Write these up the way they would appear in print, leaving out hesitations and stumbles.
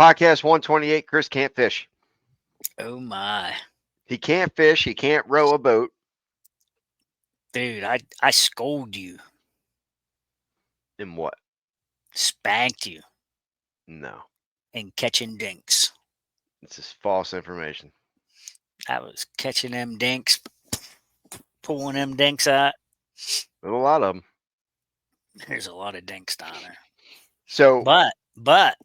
Podcast 128. Chris can't fish. Oh my. He can't fish. He can't row a boat. Dude, I scold you, In what? spanked you, No. and catching dinks. This is false information. I was catching them dinks, pulling them dinks out. There's a lot of them. There's a lot of dinks down there. So, But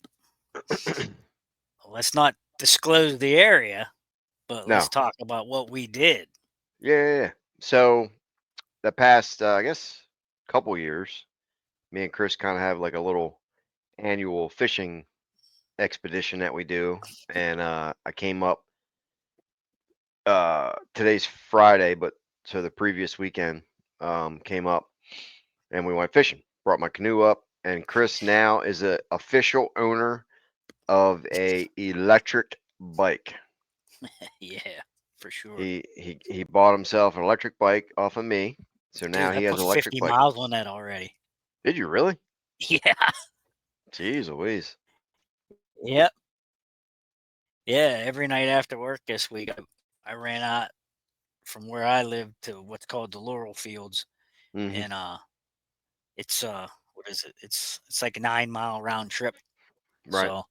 let's not disclose the area, but no. let's talk about what we did. Yeah. So, the past, I guess, couple years, me and Chris kind of have like a little annual fishing expedition that we do. And I came up, today's Friday, but so the previous weekend came up and we went fishing. Brought my canoe up, and Chris now is a official owner of a electric bike. Yeah, for sure. He bought himself an electric bike off of me, so now Dude, I he has put an electric 50 bike. miles on that already. Did you really? Yeah. Jeez Louise. Yep. Yeah. Every night after work this week, I ran out from where I live to what's called the Laurel Fields, Hmm. and it's what is it? It's like a 9 mile round trip. Right. So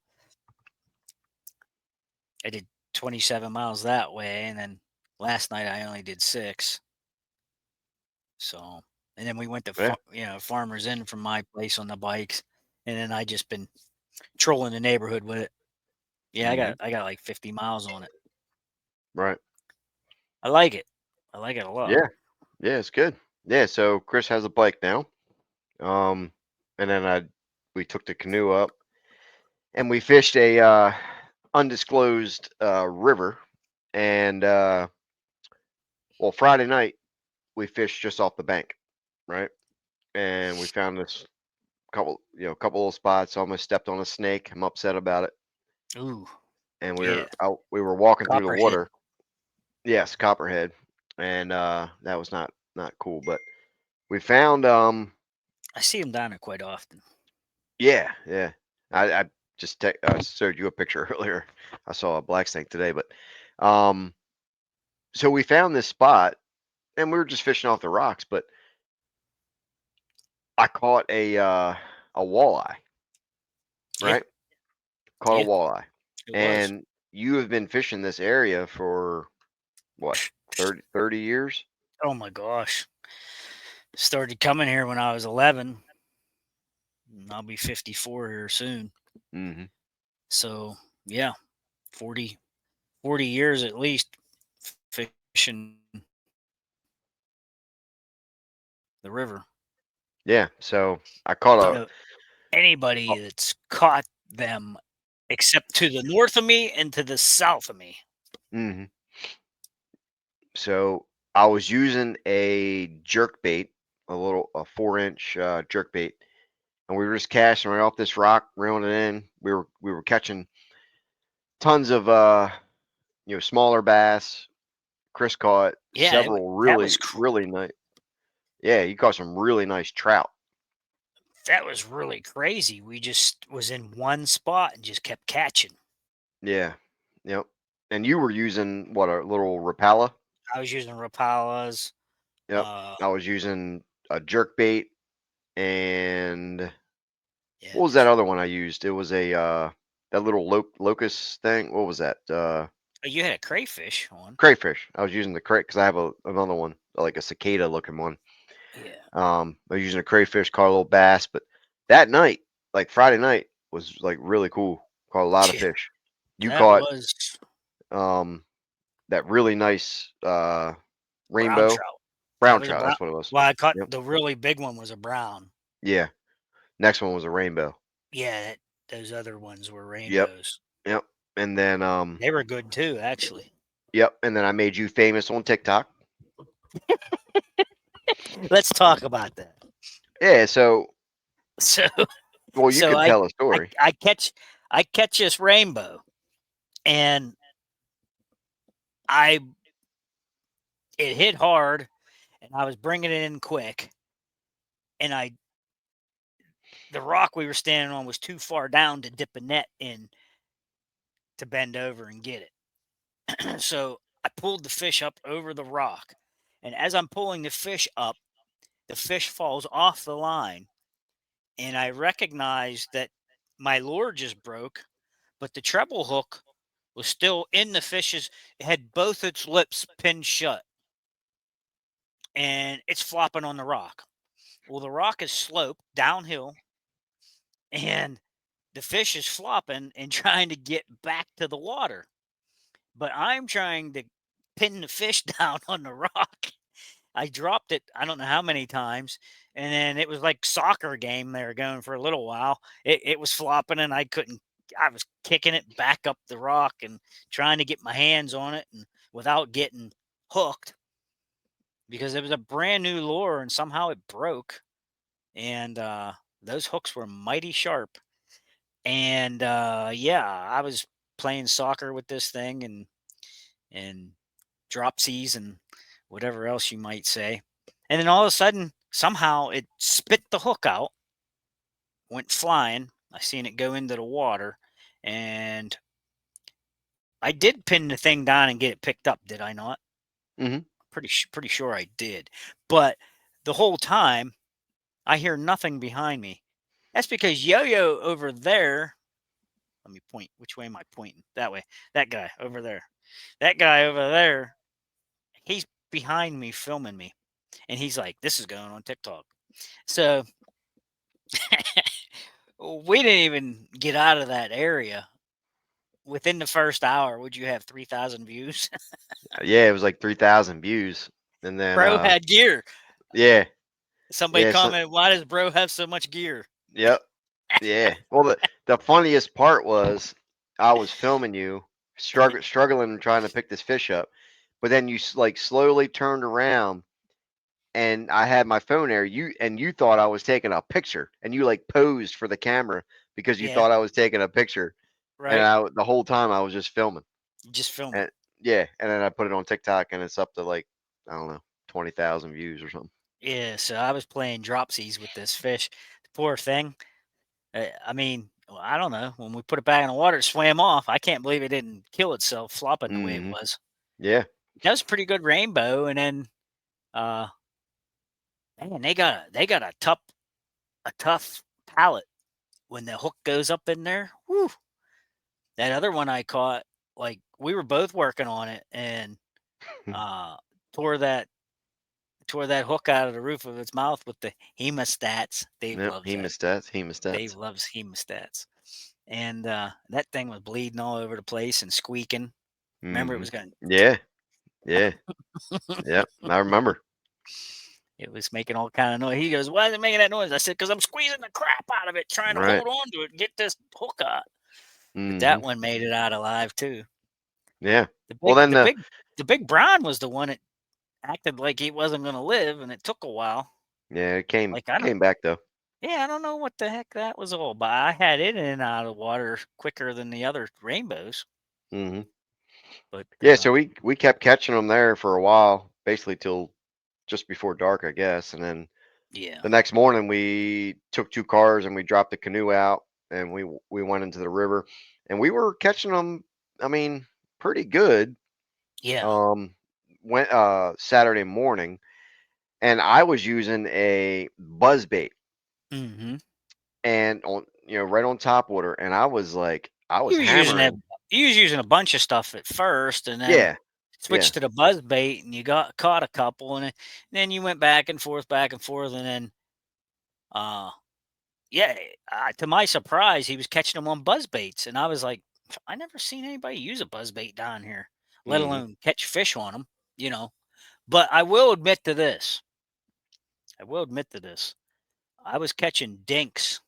I did 27 miles that way, and then last night I only did 6. So and then we went to Yeah. Farmers Inn from my place on the bikes, and then I just been trolling the neighborhood with it. Yeah, I Hmm. got I got like 50 miles on it. Right. I like it. I like it a lot. Yeah. Yeah. It's good. Yeah. So Chris has a bike now. Um, and then we took the canoe up and we fished a undisclosed river. And well, Friday night we fished just off the bank, right? And we found this couple little spots. Almost stepped on a snake. I'm upset about it. Ooh, And we yeah, were out. We were walking through the copperhead. water. Yes, copperhead, and that was not cool. But we found I see them down there quite often. yeah. I just showed you a picture earlier. I saw a black snake today, but um, so we found this spot, and we were just fishing off the rocks. But I caught a walleye, Yeah, right? Caught a yeah, walleye, it was. and you have been fishing this area for what 30 years? Oh my gosh. Started coming here when I was 11. And I'll be 54 here soon. Hmm. So, yeah, 40, 40 years at least fishing the river. Yeah, so I caught I a. know anybody that's caught them except to the north of me and to the south of me. Mhm. So I was using a jerk bait, a 4-inch jerk bait, and we were just casting right off this rock, reeling it in. We were catching tons of smaller bass. Chris caught Yeah, several that was really nice. Yeah, he caught some really nice trout. that was really crazy. We just was in one spot and just kept catching. Yeah, yep. And you were using what, a little Rapala? I was using Rapalas. Yep. Uh, I was using a jerk bait, and yeah, what was that just other one I used? It was a that little locust thing. What was that? oh, you had a crayfish on. Crayfish. I was using the cray because I have another one, like a cicada looking one. Yeah, I was using a crayfish, caught a little bass, but that night, like Friday night, was like really cool. Caught a lot of yeah, fish. You that caught was um that really nice brown rainbow trout. That brown was a trout. brown. That's what it was. Well, I caught Yep. the really big one was a brown. Yeah. Next one was a rainbow. Yeah, those other ones were Yep. rainbows. Yep. And then They were good too, actually. yep. And then I made you famous on TikTok. Let's talk about that. Yeah. So So, well, you so can I, tell a I, story. I catch, I catch this rainbow, and I, it hit hard, and I was bringing it in quick, and the rock we were standing on was too far down to dip a net in, to bend over and get it. So I pulled the fish up over the rock. And as I'm pulling the fish up, the fish falls off the line. And I recognized that my lure just broke, but the treble hook was still in the fish's, it had both its lips pinned shut and it's flopping on the rock. Well, the rock is sloped downhill and the fish is flopping and trying to get back to the water. But I'm trying to pin the fish down on the rock. I dropped it, I don't know how many times, and then it was like soccer game they were going for a little while. It was flopping and I couldn't, I was kicking it back up the rock and trying to get my hands on it and without getting hooked because it was a brand new lure and somehow it broke. And those hooks were mighty sharp. And yeah, I was playing soccer with this thing and dropsies and whatever else you might say. And then all of a sudden, somehow it spit the hook out, went flying. I seen it go into the water, and I did pin the thing down and get it picked up. Did I not? Hmm. Pretty sure I did. But the whole time, I hear nothing behind me. That's because Yo-Yo over there. Let me point. Which way am I pointing? That way. That guy over there. That guy over there. He's behind me filming me. And he's like, this is going on TikTok. So we didn't even get out of that area. Within the first hour, would you have 3,000 views? Yeah, it was like 3,000 views, and then Bro had gear. yeah, Somebody yeah, commented, why does bro have so much gear? yep, yeah. Well, the funniest part was I was filming you struggling and trying to pick this fish up, but then you like slowly turned around and I had my phone there. You thought I was taking a picture, and you like posed for the camera because you Yeah, thought I was taking a picture, and right? the whole time I was just filming. Just filming. And yeah, and then I put it on TikTok, and it's up to like I don't know 20,000 views or something. Yeah, so I was playing dropsies with this fish. The poor thing. I mean, well, I don't know. When we put it back in the water, it swam off. I can't believe it didn't kill itself flopping the way it Hmm. was. Yeah. That was a pretty good rainbow. And then, uh, man, they got a tough palate when the hook goes up in there. Whew. That other one I caught, like we were both working on it and uh, tore that tore that hook out of the roof of its mouth with the hemostats. Dave Yep. loves that. Hemostats. Dave Hemostats. loves hemostats. And that thing was bleeding all over the place and squeaking. Remember, it Hmm. was going. Yeah. Yeah. Yep. I remember. It was making all kind of noise. He goes, "Why is it making that noise?" I said, "Because I'm squeezing the crap out of it, trying to Right. hold on to it, and get this hook out." But that Hmm. one made it out alive too. Yeah. The Well, big, then the big, the big brown was the one that acted like he wasn't going to live, and it took a while. yeah, it came Like I don't, came back though. yeah, I don't know what the heck that was all about. I had it in and out of water quicker than the other rainbows, Hmm. but Yeah. So we kept catching them there for a while, basically till just before dark, I guess, and then yeah, the next morning we took two cars and we dropped the canoe out and we went into the river and we were catching them. I mean, pretty good. yeah, Um, went Saturday morning and I was using a buzz bait hmm. and on right on top water and I was like I was You was using that. hammering. You was using a bunch of stuff at first, and then Yeah, yeah. switched to the buzz bait, and you got caught a couple, and then you went back and forth, and then uh, yeah, to my surprise, he was catching them on buzz baits, and I was like, I never seen anybody use a buzz bait down here, let Hmm. alone catch fish on them, you know. But I will admit to this. I will admit to this. I was catching dinks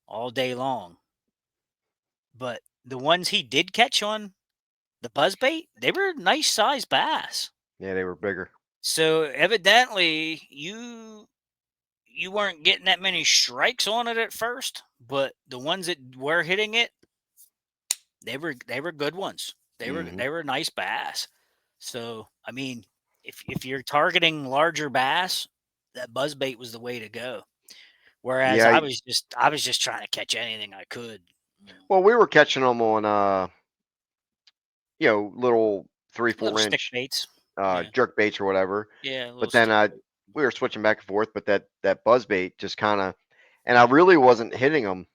all day long, but the ones he did catch on the buzzbait, they were nice sized bass. Yeah, they were bigger. So evidently you weren't getting that many strikes on it at first, but the ones that were hitting it, they were good ones. They were Hmm. they were nice bass. So I mean, if you're targeting larger bass, that buzzbait was the way to go. Whereas Yeah, I was just trying to catch anything I could. Well, we were catching them on little three, Little four stick inch baits. Yeah. jerk baits or whatever. Yeah, little But then stick bait. we were switching back and forth, but that buzz bait just kind of, and I really wasn't hitting them,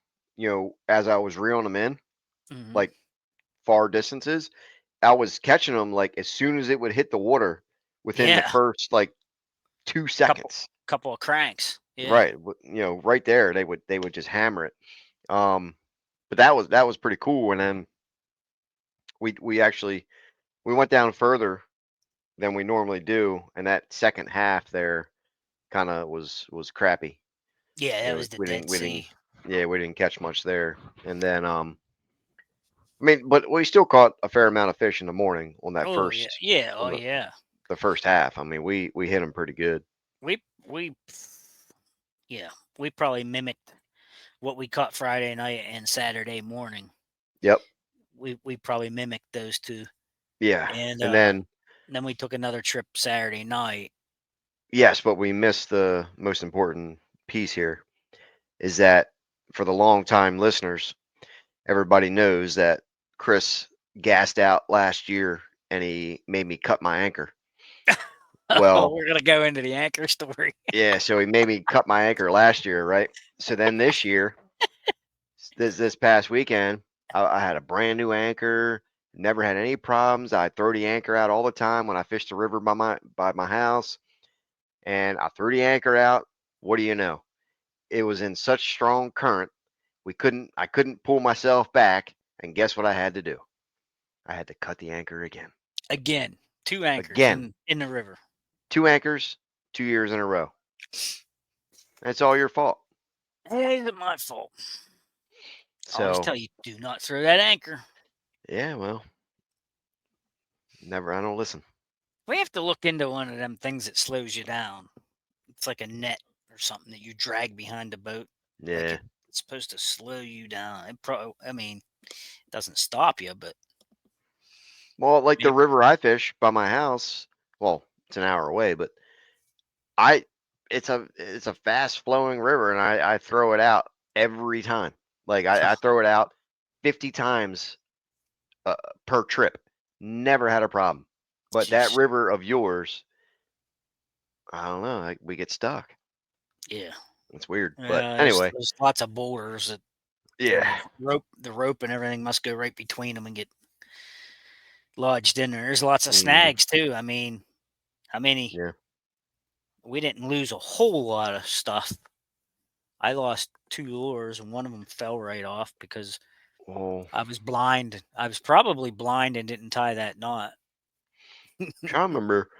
as I was reeling them in, Hmm. like far distances. I was catching them like as soon as it would hit the water within the Yeah. first like two Couple seconds. couple of cranks. Yeah. Right, right there they would just hammer it. Um, but that was pretty cool. And then we actually we went down further than we normally do, and that second half there kind of was crappy. Yeah, that was the We Dead didn't we didn't Sea. yeah, we didn't catch much there. And then I mean, but we still caught a fair amount of fish in the morning on that Oh yeah. first Yeah. Oh on yeah. the first half. I mean, we hit them pretty good. We yeah, we probably mimicked what we caught Friday night and Saturday morning. Yep. We probably mimicked those two. Yeah. And And then then we took another trip Saturday night. yes, but we missed the most important piece here is that for the long time listeners, everybody knows that Chris gassed out last year and he made me cut my anchor. Oh, Well, we're gonna go into the anchor story. yeah, so he made me cut my anchor last year, right? So then this year, this past weekend, I had a brand new anchor, never had any problems. I throw the anchor out all the time when I fish the river by my house, and I threw the anchor out. What do you know? It was in such strong current, I couldn't pull myself back, and guess what I had to do? I had to cut the anchor again. Again, two anchors Again, in the river. two anchors, 2 years in a row. That's all your fault. It ain't my fault. I always So, tell you, do not throw that anchor. yeah, well, never I don't listen. We have to look into one of them things that slows you down. It's like a net or something that you drag behind the boat. Like Yeah. it's supposed to slow you down. I mean, it doesn't stop you, but Well, like the maybe river I fish by my house, well, it's an hour away, but I it's a fast flowing river and I throw it out every time. Like I throw it out 50 times uh, per trip. Never had a problem. But that jeez, river of yours, I don't know, like we get stuck. yeah. It's weird. But There's anyway, there's lots of boulders that and yeah. the rope and everything must go right between them and get lodged in there. There's lots of Hmm. snags too. I mean, how many? Yeah. We didn't lose a whole lot of stuff. I lost two lures and one of them fell right off because Well, I was blind. I was probably blind and didn't tie that knot. trying to remember,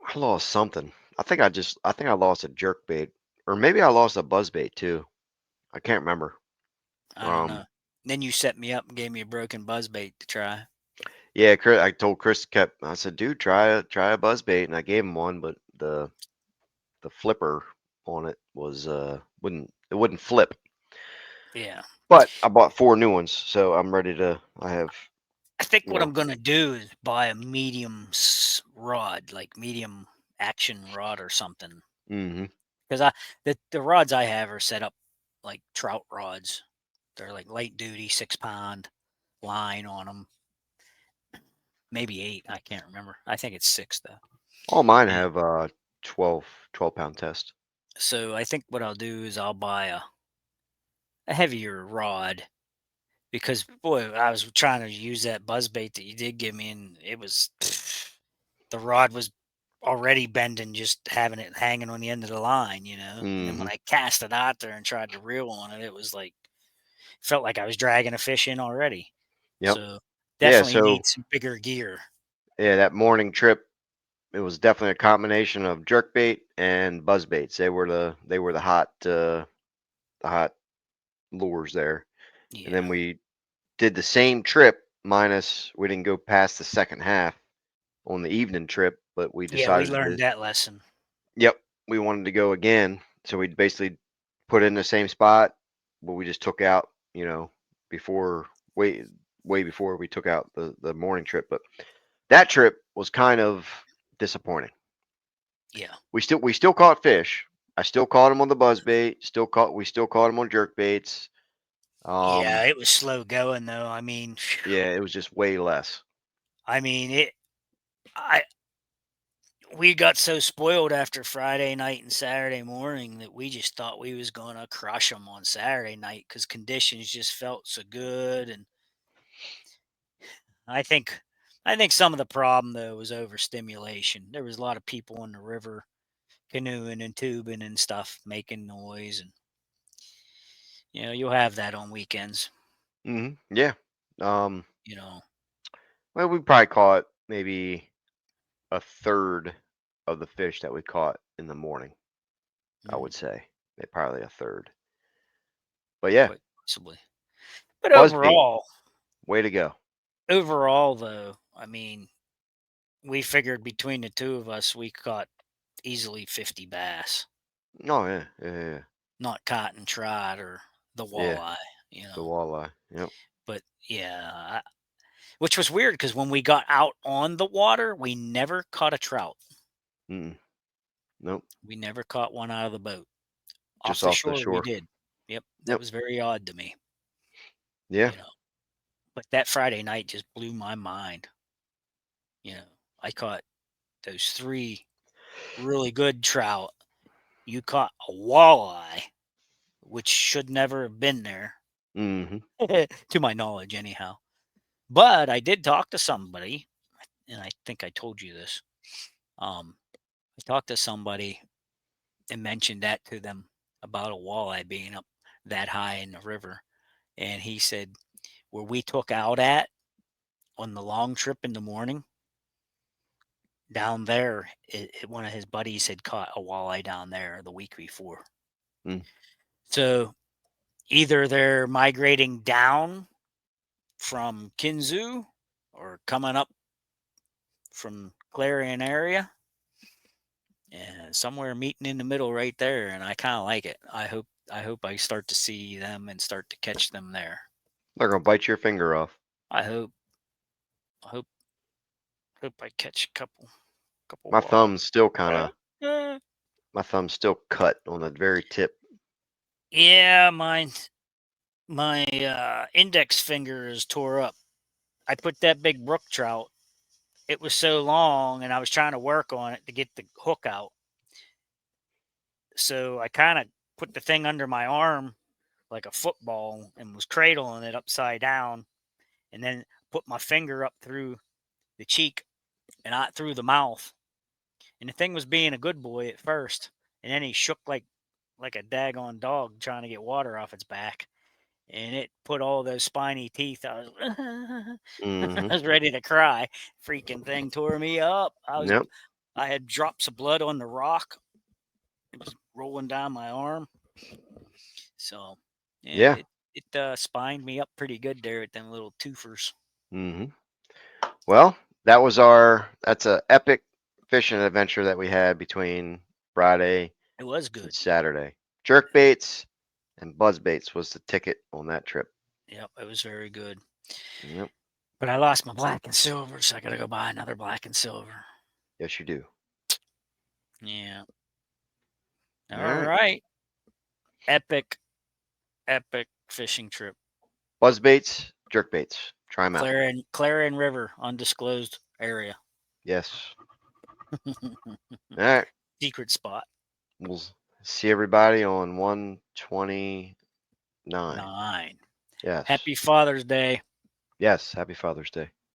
I lost something. I think I lost a jerk bait, or maybe I lost a buzz bait too. I can't remember. I don't Um, know. Then you set me up and gave me a broken buzz bait to try. yeah, I told Chris kept. I said, dude, try a buzz bait, and I gave him one, but the flipper on it was wouldn't flip. Yeah. But I bought four new ones, so I'm ready to. I have I think you what know. I'm gonna do is buy a medium rod, like medium action rod or something. Hmm. Because the rods I have are set up like trout rods. They're like light duty, 6 pound line on them. Maybe 8. I can't remember. I think it's 6 though. All mine And have 12 pound test. so I think what I'll do is I'll buy a heavier rod because boy, I was trying to use that buzz bait that you did give me, and it was the rod was already bending just having it hanging on the end of the line, you know. And then when Hmm. I cast it out there and tried to reel on it, it was like felt like I was dragging a fish in already. Yep. So Yeah. definitely So need some bigger gear. yeah, that morning trip, it was definitely a combination of jerk bait and buzz baits. They were the hot lures there. And Yeah. then we did the same trip minus we didn't go past the second half on the evening trip, but we Yeah, we decided learned to, that lesson. yep, we wanted to go again. So we basically put it in the same spot, but we just took out, before way way before we took out the morning trip. But that trip was kind of disappointing. Yeah. We still caught fish. I still caught them on the buzz bait. We still caught them on jerk baits. Yeah, it was slow going though. I mean, Yeah, it was just way less. I mean it. I we got so spoiled after Friday night and Saturday morning that we just thought we was gonna crush them on Saturday night because conditions just felt so good. And I think I think some of the problem though was overstimulation. There was a lot of people in the river canoeing and tubing and stuff, making noise, and you'll have that on weekends. Yeah. Um, You know, well, we probably caught maybe a third of the fish that we caught in the morning. I mm, would say probably a third. But yeah, quite possibly. But buzzbait, overall, way to go. though, I mean, we figured between the two of us, we caught easily 50 bass, Oh yeah, yeah, not caught and tried or the yeah. walleye, The walleye. Yep. But yeah, which was weird because when we got out on the water, we never caught a trout. Mm-mm. Nope. We never caught one out of the boat. Off Just the off the shore, we shore. did. Yep, that Yep. was very odd to me, Yeah. you know. But that Friday night just blew my mind. You know, I caught those three really good trout. You caught a walleye, which should never have been there, Mm-hmm. to my knowledge, anyhow. But I did talk to somebody, and I think I told you this. I talked to somebody and mentioned that to them about a walleye being up that high in the river. And he said, where we took out at on the long trip in the morning, down there, one of his buddies had caught a walleye down there the week before. Mm. So either they're migrating down from Kinzu or coming up from Clarion area and somewhere meeting in the middle right there. And I kind of like it. I hope I start to see them and start to catch them there. They're gonna bite your finger off. I hope I hope hope I catch a couple My walleye. thumb's still kind Uh, of. uh, My thumb's still cut on the very tip. yeah, my index finger is tore up. I put that big brook trout. It was so long, and I was trying to work on it to get the hook out. So I kind of put the thing under my arm like a football and was cradling it upside down, and then put my finger up through the cheek and out through the mouth. And the thing was being a good boy at first, and then he shook like a daggone dog trying to get water off its back. And it put all those spiny teeth. I was, I Mm-hmm. was ready to cry. Freaking thing tore me up. Yep. I had drops of blood on the rock. It was rolling down my arm. So yeah, Yeah. it spined me up pretty good there at them little twofers. Mm-hmm. Well, that's a epic fishing adventure that we had between Friday It was and good. Saturday. Jerk baits and buzz baits was the ticket on that trip. Yep, it was very good. Yep. But I lost my black and silver, so I got to go buy another black and silver. Yes, you do. Yeah. All All right. right. Epic, epic fishing trip. Buzz baits, jerk baits. Try them out. Clarion River, undisclosed area. Yes. All right. Secret spot. We'll see everybody on 129. 9. Yes. Happy Father's Day. Yes. Happy Father's Day.